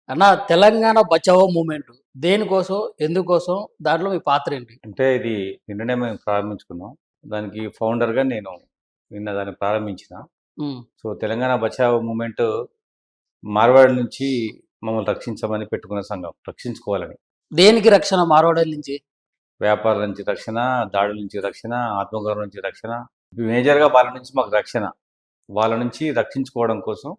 అన్న తెలంగాణ బచావో మూమెంట్ దేనికోసం? ఎందుకోసం? దాంట్లో మీ పాత్ర ఏంటి? అంటే ఇది నిన్ననే మేము ప్రారంభించుకున్నాం. దానికి ఫౌండర్‌గా నేను నిన్న దాన్ని ప్రారంభించిన. హ్మ్. సో, తెలంగాణ బచావో మూవ్‌మెంట్ మార్వాడి నుంచి మమ్మల్ని రక్షించమని పెట్టుకున్న సంఘం. రక్షించుకోవాలని. దేనికి రక్షణ మార్వాడీల నుంచి? వ్యాపారం నుంచి రక్షణ, దాడుల నుంచి రక్షణ, ఆత్మగౌరవం నుంచి రక్షణ. మేజర్‌గా వాళ్ళ నుంచి మాకు రక్షణ. వాళ్ళ నుంచి రక్షించుకోవడం కోసం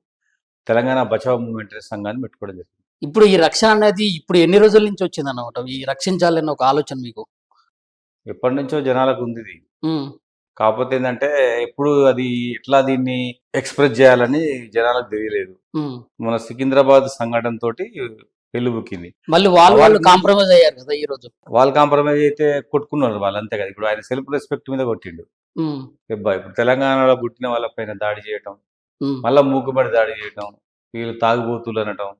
తెలంగాణ బచావో మూవ్‌మెంట్ అనే సంఘాన్ని పెట్టుకోవడం జరిగింది. ఇప్పుడు ఈ రక్షణ అనేది ఇప్పుడు ఎన్ని రోజుల నుంచి వచ్చిందన్నమాట? ఈ రక్షించాలన్న ఒక ఆలోచన మీకు? ఎప్పటినుంచో జనాలకు ఉంది ఇది. హ్మ్. కాకపోతే ఏందంటే ఎప్పుడు అది ఎట్లా దీన్ని ఎక్స్‌ప్రెస్ చేయాలని జనాలకు తెలియలేదు. హ్మ్. మన సికింద్రాబాద్ సంఘటన తోటి పెళ్ళిబుక్కింది. మళ్ళీ వాళ్ళు వాళ్ళకి కాంప్రమైజ్ అయ్యారు కదా ఈరోజు. వాళ్ళు కాంప్రమైజ్ అయితే కొట్టుకున్నారు వాళ్ళు అంతే కదా! ఇప్పుడు ఆయన సెల్ఫ్ రెస్పెక్ట్ మీద కొట్టిండు. హ్మ్. ఇప్పుడు తెలంగాణలో పుట్టిన వాళ్ళపైన దాడి చేయటం, హ్మ్. మళ్ళా మూకుమ్మడి దాడి చేయటం, వీళ్ళు తాగుబోతులు అనటం,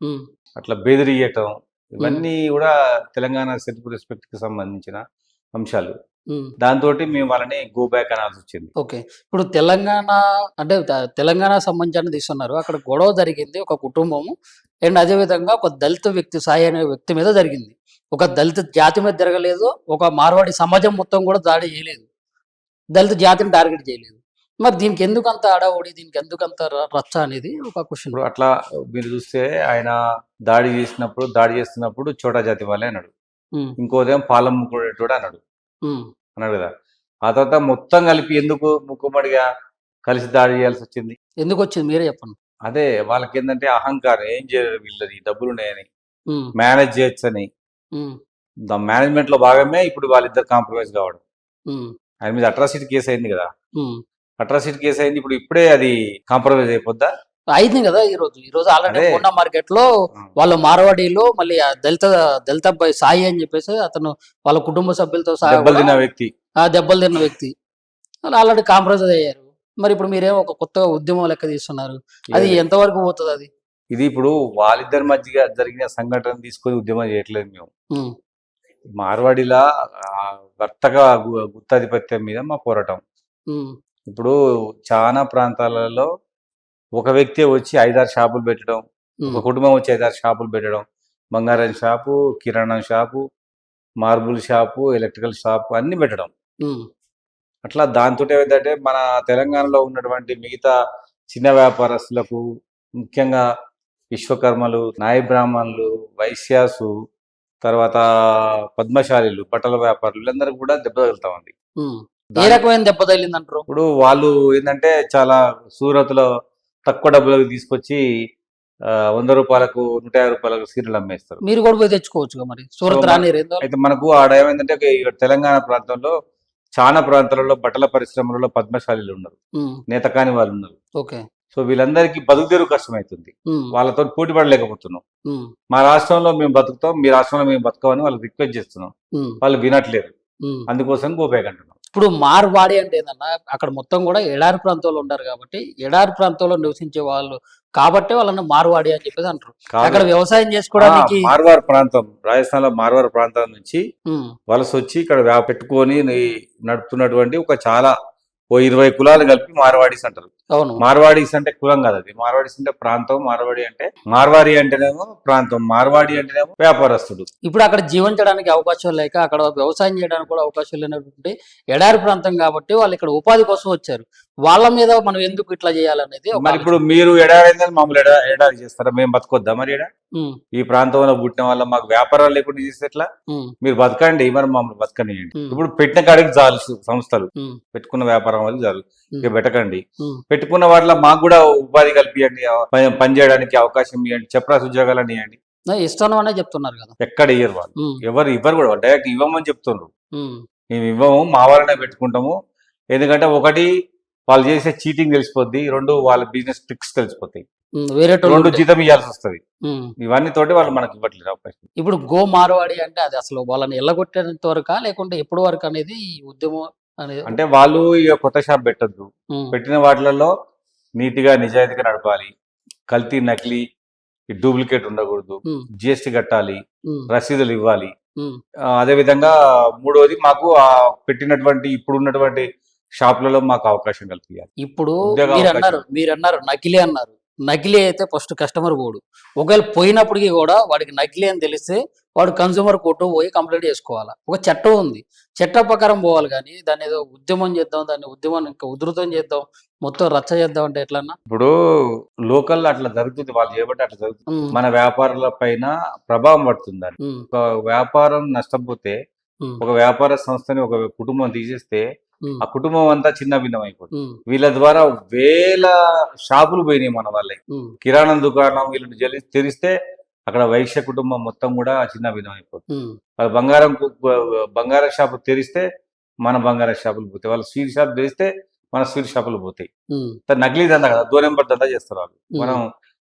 హ్మ్. అట్లా బెదిరియటం హ్మ్. ఇవన్నీ కూడా తెలంగాణ సెల్ఫ్ రెస్పెక్ట్‌కి సంబంధించిన అంశాలు. హ్మ్. దాంతోటి మేము వాళ్ళని గో బ్యాక్ అనాల్సొచ్చింది. ఓకే. ఇప్పుడు తెలంగాణ అంటే తెలంగాణ సంబంధించి తీస్తున్నారు. అక్కడ గొడవ జరిగింది. ఒక కుటుంబము అండ్ అదే విధంగా ఒక దళిత వ్యక్తి సాయి అనే వ్యక్తి మీద జరిగింది. ఒక దళిత జాతి మీద జరగలేదు. ఒక మార్వాడి సమాజం మొత్తం కూడా దాడి చేయలేదు. దళిత జాతిని టార్గెట్ చేయలేదు. మరి దీనికి ఎందుకంత హడావుడి? దీనికి ఎందుకంత రచ్చ అనేది ఒక క్వెషన్. ఇప్పుడు అట్లా మీరు చూస్తే ఆయన దాడి చేస్తున్నప్పుడు చోటా జాతి వాళ్ళే అన్నాడు. హ్మ్. ఇంకోదేమో పాలం ముక్కుడేటోడు అన్నాడు. హ్మ్. అన్నాడు కదా! ఆ తర్వాత మొత్తం కలిపి ఎందుకు మూకుమ్మడిగా కలిసి దాడి చేయాల్సొచ్చింది? ఎందుకొచ్చింది మీరే చెప్పండి. అదే వాళ్ళకేందంటే అహంకారం. ఏం చేయలేరు వీళ్ళది డబ్బులున్నాయని, హ్మ్. మేనేజ్ చేయొచ్చని. హ్మ్. మేనేజ్‌మెంట్‌లో భాగమే ఇప్పుడు వాళ్ళిద్దరు కాంప్రమైజ్ కావడం. హ్మ్. ఆయన మీద అట్రాసిటీ కేస్ అయింది కదా! హ్మ్. అట్రాసిటీ కేస్ అయింది. ఇప్పుడే అది కాంప్రమైజ్ అయిపోద్దా? అయింది కదా ఈరోజు. ఈరోజు ఆల్రెడీ అదే. మోండా మార్కెట్‌లో ఆ! వాళ్ళు మార్వాడీలు మళ్ళీ ఆ దళిత అబ్బాయి సాయి అని చెప్పేసి అతను వాళ్ళ కుటుంబ సభ్యులతో సహా దెబ్బలు కూడా తిన్న వ్యక్తి. దెబ్బలు తిన్న వ్యక్తి. వాళ్ళు ఆల్రెడీ కాంప్రమైజ్ అయ్యారు. మరి ఇప్పుడు మీరేమో ఒక కొత్తగా ఉద్యమం లెక్క తీస్తున్నారు. అది ఏది? ఎంతవరకు పోతదది? ఇది ఇప్పుడు వాళ్ళిద్దరి మధ్యగా జరిగిన సంఘటన తీసుకొని ఉద్యమం చేయట్లేదు మేము. హ్మ్. మార్వాడిల వర్తక గుత్తాధిపత్యం మీద మా పోరాటం. హ్మ్. ఇప్పుడు చానా ప్రాంతాలలో ఒక వ్యక్తే వచ్చి 5, 6 షాపులు పెట్టడం. ఒక హ్మ్. కుటుంబం వచ్చి 5, 6 షాపులు పెట్టడం. బంగారం షాపు, కిరాణం shop, marble shop, electrical shop అన్నీ పెట్టడం. హ్మ్. అట్లా దాంతోటేమైందంటే మన తెలంగాణలో ఉన్నటువంటి మిగతా చిన్న వ్యాపారస్తులకు, ముఖ్యంగా విశ్వకర్మలు, నాయి బ్రాహ్మణులు, వైశ్యాసు, తర్వాత పద్మశాలీలు, బట్టల వ్యాపారులు వీళ్ళందరికీ కూడా దెబ్బ తగులుతా ఉంది. హ్మ్. ఏ దాని రకమైన దెబ్బ తగిలిందంటారు? ఇప్పుడు వాళ్ళు ఏందంటే చాలా సూరత్‌లో తక్కువ డబ్బులకు తీసుకొచ్చి రూ. 100, రూ. 150 సీరలు అమ్మేస్తారు. మీరు కూడా పోయి తెచ్చుకోవచ్చుగా మరి. సో, సూరత్ రానీయరా ఎందువల్ల? అయితే మనకు ఆడ ఏమైందంటే తెలంగాణ ప్రాంతంలో చానా ప్రాంతాలలో బట్టల పరిశ్రమలలో పద్మశాలీలు ఉన్నారు. హ్మ్. నేతకాని వాళ్ళు ఉన్నారు. ఓకే. సో, వీళ్ళందరికీ బతుకుదెరువు కష్టమైతుంది. హ్మ్. వాళ్ళతోని పోటీ పడలేకపోతున్నాం. హ్మ్. మా రాష్ట్రంలో మేము బతుకుతాం, మీ రాష్ట్రంలో మేము బతకమని వాళ్ళకి రిక్వెస్ట్ చేస్తున్నాం. హ్మ్. వాళ్ళు వినట్లేదు. హ్మ్. అందుకోసం గో బ్యాక్ అంటున్నాం. ఇప్పుడు మార్వాడి అంటే ఏందన్నా, అక్కడ మొత్తం గూడా ఎడారి ప్రాంతంలో ఉంటారు గాబట్టి, ఎడారి ప్రాంతంలో నివసించే వాళ్ళు కాబట్టే వాళ్ళని మార్వాడి అని చెప్పేసి అంటారు. కాదు. అక్కడ వ్యవసాయం చేసుకోవడానికి మార్వార్ ప్రాంతం, రాజస్థాన్‌లో మార్వార్ ప్రాంతం నుంచి హ్మ్. వలసొచ్చి ఇక్కడ పెట్టుకొని నడుపుతున్నటువంటి ఒక చాలా ఓ 20 కులాలు కలిపి మార్వాడీస్ అంటారు. అవును. మార్వాడీస్ అంటే కులం కాదు అది. మార్వాడీస్ అంటే ప్రాంతం. మార్వాడి అంటే మార్వాడి అంటేనేమో ప్రాంతం. మార్వాడి అంటేనేమో వ్యాపారస్తుడు. ఇప్పుడు అక్కడ జీవించడానికి అవకాశం లేక, అక్కడ వ్యవసాయం చేయడానికి కూడా అవకాశం లేనటువంటి ఎడారి ప్రాంతం గాబట్టి, వాళ్ళు ఇక్కడ ఉపాధి కోసం వచ్చారు. వాళ్ళ మీద మనం ఎందుకు ఇట్లా జేయాలనేది ఒక మరి ఇప్పుడు ఆలోచన. మీరు ఎడారైందని మమ్మల్ని ఎడారి చేస్తారా? మేము బతకొద్దా మరి ఈడ? హ్మ్. ఈ ప్రాంతంలో పుట్టిన వాళ్ళ మాకు వ్యాపారాలు లేకుండా చేస్తే ఎట్లా? హ్మ్. మీరు బతకండి, మరి మమ్మల్ని బతకనియండి. హ్మ్. ఇప్పుడు పెట్టిన కాడికి చాలు సంస్థలు. హ్మ్. పెట్టుకున్న వ్యాపారం వల్ల చాలు. హ్మ్. ఇక పెట్టకండి. హ్మ్. పెట్టుకున్న వాటిలో మాకు కూడా ఉపాధి కల్పియండి, పని చేయడానికి అవకాశం ఇవ్వండి, చెప్రాసి ఉద్యోగాలను ఇవ్వండి. ఇస్తాను అనే చెప్తున్నారు గదా! ఎక్కడ ఇయ్యరు వాళ్ళు. హ్మ్. ఇవ్వరు కూడా. డైరెక్ట్ ఇవ్వమని చెప్తున్నారు. హ్మ్. మేము ఇవ్వము, మా వాళ్ళనే పెట్టుకుంటాము. ఎందుకంటే ఒకటి వాళ్ళు చేసే చీటింగ్ తెలిసిపోద్ది. 2 వాళ్ళ బిజినెస్ ట్రిక్స్ తెలిసిపోతాయి. హ్మ్. 2 వేరేటోళ్ళుంటే. జీతం ఇవ్వాల్సి వస్తుంది. హ్మ్. ఇవన్నీ తోటి వాళ్ళు మనకి ఇవ్వట్లేదు అవకాశం. ఇప్పుడు గో మార్వాడి అంటే అది అసలు వాళ్ళని ఎల్లగొట్టేంత వరకా? లేకుంటే ఎప్పటి వరకు అనేది ఈ ఉద్యమం అనేది? అంటే వాళ్ళు ఇక కొత్త షాప్ పెట్టొద్దు. హ్మ్. పెట్టిన వాటిలలో నీట్‌గా, నిజాయితీగా నడపాలి. కల్తీ, నకిలీ, ఈ డూప్లికేట్ ఉండకూడదు. హ్మ్. జీఎస్టీ కట్టాలి. హ్మ్. రసీదులు ఇవ్వాలి. హ్మ్. అదేవిధంగా మూడోది మాకు పెట్టినటువంటి ఇప్పుడున్నటువంటి షాపులలో మాకు అవకాశం కల్పియాలి. ఇప్పుడు ఉద్యోగ అవకాశం. మీరన్నారు నకిలీ అన్నారు. నకిలీ అయితే ఫస్ట్ కస్టమర్ పోడు. ఒకవేళ పోయినప్పటికీ కూడా వాడికి నకిలీ అని తెలిస్తే వాడు కన్సూమర్ కోర్టు పోయి కంప్లైంట్ చేసుకోవాలి. ఒక చట్టం ఉంది, చట్టం ప్రకారం పోవాలి. కానీ దాన్ని ఏదో ఉద్యమం చేద్దాం, దాన్ని ఉద్యమం ఇంకా ఉధృతం చేద్దాం, మొత్తం రచ్చ చేద్దాం అంటే ఎట్లన్నా? ఇప్పుడు లోకల్లో అట్లా జరుగుతుంది, వాళ్ళు చేయబట్టి అట్లా జరుగుతుంది. ఉమ్, మన వ్యాపారాల పైన ప్రభావం పడుతుందని. ఉమ్, ఒక వ్యాపారం నష్టపోతే, ఉమ్, ఒక వ్యాపార సంస్థని ఒక కుటుంబం తీసేస్తే ఉమ్, ఆ కుటుంబం అంతా చిన్న భిన్నం అయిపోతుంది. ఉమ్, వీళ్ళ ద్వారా వేల షాపులు పోయినాయి మన వాళ్ళకి. ఉమ్, కిరాణా దుకాణం వీళ్ళు తెరిస్తే అక్కడ వైశ్య కుటుంబం మొత్తం కూడా చిన్న భిన్నం అయిపోతుంది. ఉమ్, వాళ్ళు బంగారం షాపు తెరిస్తే మన బంగారం షాపులు పోతాయి. వాళ్ళు స్వీట్ షాప్ తెరిస్తే మన స్వీట్ షాపులు పోతాయి. ఉమ్, నకిలీ దందా కదా, 2 నెంబర్ దందా చేస్తారు వాళ్ళు. మనం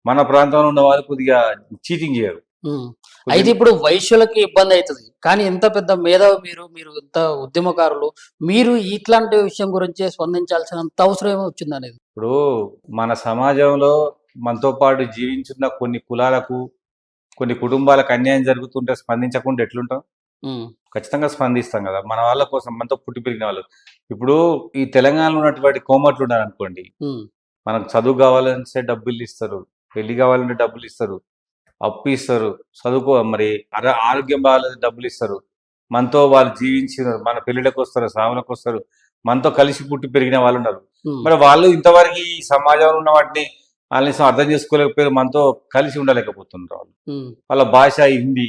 మన ప్రాంతంలో ఉన్న వాళ్ళు కొద్దిగా చీటింగ్ చేయరు. ఉమ్. అయితే ఇప్పుడు వైశ్యులకి ఇబ్బంది అవుతుంది, కానీ ఎంత పెద్ద మేధావి మీరు, మీరు ఎంత ఉద్యమకారులు, మీరు ఇట్లాంటి విషయం గురించి స్పందించాల్సినంత అవసరం ఏమో వచ్చింది అనేది. ఇప్పుడు మన సమాజంలో మనతో పాటు జీవించున్న కొన్ని కులాలకు, కొన్ని కుటుంబాలకు అన్యాయం జరుగుతుంటే స్పందించకుండా ఎట్లుంటాం? ఉమ్, ఖచ్చితంగా స్పందిస్తాం కదా, మన వాళ్ళ కోసం, మనతో పుట్టి పెరిగిన వాళ్ళు. ఇప్పుడు ఈ తెలంగాణలో ఉన్నటువంటి కోమట్లు ఉన్నారు అనుకోండి, ఉమ్, మనకు చదువు కావాలంటే డబ్బులు ఇస్తారు, పెళ్లి కావాలంటే డబ్బులు ఇస్తారు, అప్పు ఇస్తారు, చదువుకో మరి ఆరోగ్యం బాగాలంటే డబ్బులు ఇస్తారు. మనతో వాళ్ళు జీవించిన, మన పెళ్లిళ్ళకి వస్తారు, సావులకు వస్తారు, మనతో కలిసి పుట్టి పెరిగిన వాళ్ళు ఉన్నారు. ఉమ్, మరి వాళ్ళు ఇంతవరకు ఈ సమాజంలో ఉన్న వాటిని వాళ్ళని అర్థం చేసుకోలేకపోయారు, మనతో కలిసి ఉండలేకపోతున్నారు. వాళ్ళు ఉమ్, వాళ్ళ భాష హిందీ,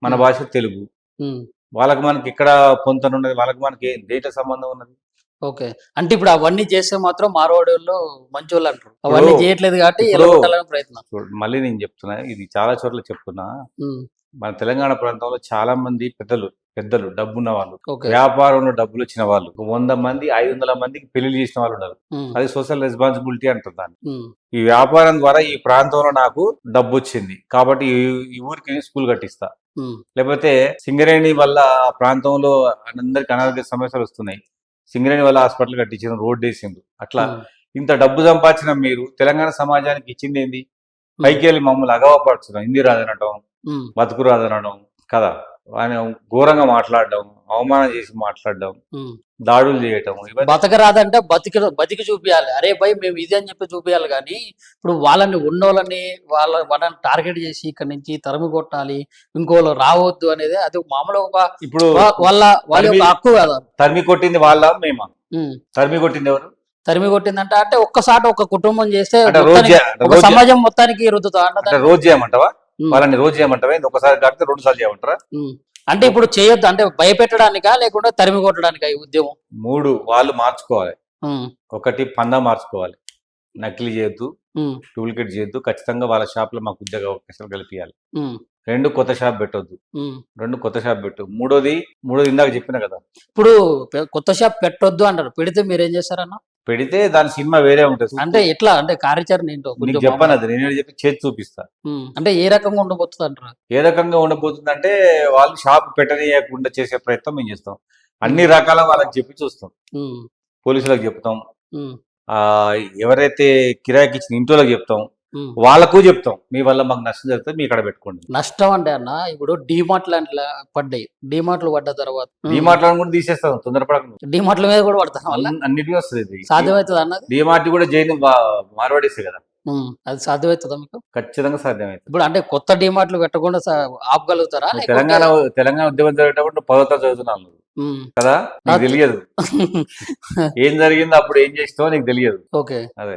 మన భాష తెలుగు. ఉమ్. వాళ్ళకి మనకి ఇక్కడ పొంతనున్నది, వాళ్ళకి మనకి దేంట్లో సంబంధం ఉన్నది? ఓకే, అంటే ఇప్పుడు అవన్నీ చేస్తే మాత్రం మార్వాడోళ్ళు మంచోళ్ళు అంటారు. అవన్నీ చేయట్లేదు కాబట్టి ఇప్పుడు ఎలగొట్టాలని ప్రయత్నం. మళ్ళీ నేను చెప్తున్నా, ఇది చాలా చోట్ల చెప్తున్నా. ఉమ్, మన తెలంగాణ ప్రాంతంలో చాలా మంది పెద్దలు డబ్బున్న వాళ్ళు, ఓకే. వ్యాపారంలో డబ్బులు వచ్చిన వాళ్ళు, 100 మంది 500 మందికి పెళ్లి చేసిన వాళ్ళు ఉన్నారు. ఉమ్, అది సోషల్ రెస్పాన్సిబిలిటీ అంటారు దాన్ని. ఉమ్, ఈ వ్యాపారం ద్వారా ఈ ప్రాంతంలో నాకు డబ్బు వచ్చింది కాబట్టి ఈ ఊరికి స్కూల్ కట్టిస్తా, ఉమ్, లేకపోతే సింగరేణి వల్ల ఆ ప్రాంతంలో అందరికి అనారోగ్య సమస్యలు వస్తున్నాయి, సింగరేణి వల్ల హాస్పిటల్ కట్టించారు, రోడ్డు వేసిండ్రు. అట్లా ఉమ్, ఇంత డబ్బు సంపాదించిన మీరు తెలంగాణ సమాజానికి ఇచ్చింది ఏంది? పైకి వెళ్ళి మమ్మల్ని అగవపరచడం, హిందీ రాదనడం, ఉమ్, బతుకు రాదనడం కదా, ఆయన ఘోరంగా మాట్లాడడం, అవమానం చేసి మాట్లాడడం, ఉమ్. దాడులు చేయటం, ఇవన్నీ బతకరాదంటే బతికి చూపించాలి. అరే భయ్ మేము ఇది అని చెప్పి చూపించాలి. కానీ ఇప్పుడు వాళ్ళని ఉన్నోళ్ళని వాళ్ళని టార్గెట్ చేసి ఇక్కడ నుంచి తరిమి కొట్టాలి, ఇంకోళ్ళు రావద్దు అనేది అది మామూలు ఒక ఇప్పుడు వాళ్ళ యొక్క హక్కు కదా. తరిమి కొట్టింది వాళ్ళ మేమా? ఉమ్. తరిమి కొట్టింది ఎవరు? తరిమి కొట్టిందంటే అంటే ఒక్కసారి ఒక కుటుంబం చేస్తే అంటే మొత్తానికి, ఒక రోజు సమాజం మొత్తానికి రుద్దుతా అంటే అన్నది. రోజు చేయమంటావా? వాళ్ళని రోజు చేయమంటావా? ఒకసారి కాడితే 2 సార్లు చేయమంటారా? అంటే ఇప్పుడు చేయొద్దు అంటే భయపెట్టడానికా లేకుండా తరిమి కొట్టడానికా ఈ ఉద్యమం? 3 వాళ్ళు మార్చుకోవాలి. ఉమ్, 1 పందా మార్చుకోవాలి, నకిలీ చేయొద్దు, ఉమ్, డూప్లికేట్ చేయొద్దు, ఖచ్చితంగా వాళ్ళ షాప్ లో మాకు ఉద్యోగ అవకాశాలు కల్పించాలి. ఉమ్, 2 కొత్త షాప్ పెట్టొద్దు, ఉమ్. 2 కొత్త షాప్ పెట్టు. మూడోది ఇందాక చెప్పిన కదా, ఇప్పుడు కొత్త షాప్ పెట్టొద్దు అంటారు, పెడితే మీరేం చేస్తారన్న? పెడితే దాని సినిమా వేరే ఉంటుంది. అంటే ఎట్లా అంటే కార్యాచరణ ఏంటో నీకు కొంచెం చెప్పను, అది నేను చెప్పి చేసి చూపిస్తా. అంటే ఏ రకంగా ఉండబోతుంది అంటారు? ఏ రకంగా ఉండబోతుంది అంటే, వాళ్ళు షాప్ పెట్టనీయకుండా చేసే ప్రయత్నం మేము చేస్తాం. అన్ని రకాల వాళ్ళకి చెప్పి చూస్తాం, ఉమ్, పోలీసులకు చెప్తాం, ఉమ్, ఆ ఎవరైతే కిరాయికి ఇచ్చిన ఇంట్లో చెప్తాం, ఉమ్. వాళ్ళకు చెప్తాం, మీ వల్ల మాకు నష్టం జరుగుతుంది, మీ ఇక్కడ పెట్టుకోండి. నష్టం అంటే అన్న ఇప్పుడు డిమార్ట్లు అట్లా పడ్డాయి, డిమార్ట్లు పడ్డ తర్వాత డిమార్ట్లను కూడా తీసేస్తాం తొందరపడకుండా. డిమార్ట్ల మీద కూడా పడతాం వల్ల అన్నిటికీ వస్తుంది ఇది. సాధ్యమవుతుంది అన్నది. డిమార్ట్ కూడా జైలు మార్వాడేస్తే కదా, అది సాధ్యమవుతుందా మీకు? ఖచ్చితంగా సాధ్యమవుతుంది. ఇప్పుడు అంటే కొత్త డిమార్ట్లు పెట్టకుండా ఆపగలుగుతారా? తెలంగాణ ఉద్యమం జరిగేటప్పుడు 10వ తరగతి చదువుతున్నాను కదా, నీకు తెలియదు ఏం జరిగిందో, అప్పుడు ఏం చేస్తావో నీకు తెలియదు. ఓకే. అదే